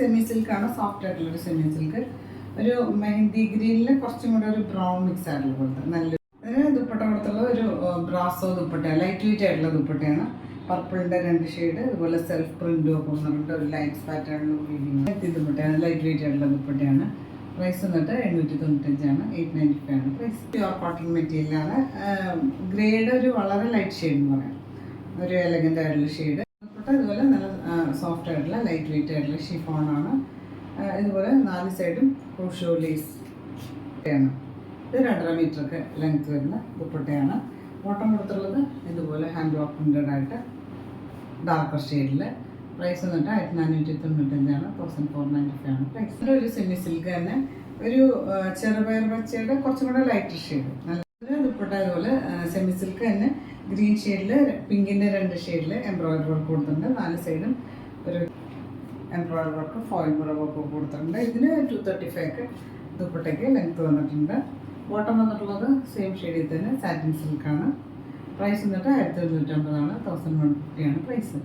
Semi സിൽക്കാണ്, soft ആയിട്ടുള്ളൊരു semi silk. ഒരു മെഹന്തി ഗ്രീനിൽ കുറച്ചും കൂടെ ഒരു ബ്രൗൺ മിക്സ് ആയിട്ടുള്ള പോലത്തെ നല്ല. അതിന് ദുപ്പട്ട കൊടുത്തുള്ള ഒരു ബ്രാസോ ദുപ്പട്ടയാണ്, ലൈറ്റ് വെയിറ്റ് ആയിട്ടുള്ള ദുപ്പട്ടയാണ്. പർപ്പിളിൻ്റെ 2 ഷെയ്ഡ്, അതുപോലെ സെൽഫ് പ്രിൻറ്റും ഒക്കെ വന്നിട്ടുണ്ട്. ഒരു ലൈൻസ് പാറ്റേണിലും വീവിങ് ദുപ്പട്ടയാണ്, ലൈറ്റ് വെയിറ്റ് ആയിട്ടുള്ള ദുപ്പട്ടയാണ്. പ്രൈസ് വന്നിട്ട് 895 895 ആണ് പ്രൈസ്. പ്യുവർ കോട്ടൺ മെറ്റീരിയലാണ്. ഗ്രേഡ് ഒരു വളരെ ലൈറ്റ് ഷെയ്ഡ് എന്ന് പറയാം, ഒരു എലഗൻ്റ് ആയിട്ടുള്ള ഷെയ്ഡ്. ദുപ്പട്ട ഇതുപോലെ നല്ല സോഫ്റ്റ് ആയിട്ടുള്ള ലൈറ്റ് വെയിറ്റ് ആയിട്ടുള്ള ഷിഫോണാണ്. ഇതുപോലെ 4 സൈഡും ക്രൂഷോ ലേസ് ആണ്. ഇത് 2.5 മീറ്ററൊക്കെ ലെങ്ത് വരുന്ന ദുപ്പട്ടയാണ്. ബോട്ടം കൊടുത്തുള്ളത് ഇതുപോലെ ഹാൻഡ് വർക്ക് പ്രിൻ്റഡ് ആയിട്ട് ഡാർക്കർ ഷെയ്ഡിൽ. പ്രൈസ് വന്നിട്ട് 1495 1495 ആണ് പ്രൈസ്. ഒരു സെമി സിൽക്ക് തന്നെ, ഒരു ചെറുപയർ പച്ചയുടെ കുറച്ചും കൂടെ ലൈറ്റർ ഷെയ്ഡ്. നല്ല ദുപ്പട്ട ഇതുപോലെ സെമി സിൽക്ക് തന്നെ ഗ്രീൻ ഷെയ്ഡിൽ, പിങ്കിൻ്റെ 2 ഷെയ്ഡിൽ എംബ്രോയിഡറി വർക്ക് കൊടുത്തിട്ടുണ്ട്. 4 സൈഡും ഒരു embroidery work, foil mirror work കൊടുത്തിട്ടുണ്ട്. ഇതിന് 235 ദുപ്പട്ടയ്ക്ക് ലെങ്ത് വന്നിട്ടുണ്ട്. ബോട്ടം വന്നിട്ടുള്ളത് സെയിം ഷെയ്ഡിൽ തന്നെ സാറ്റിൻ സിൽക്കാണ്. പ്രൈസ് വന്നിട്ട് 1150 1150 ആണ് പ്രൈസ്.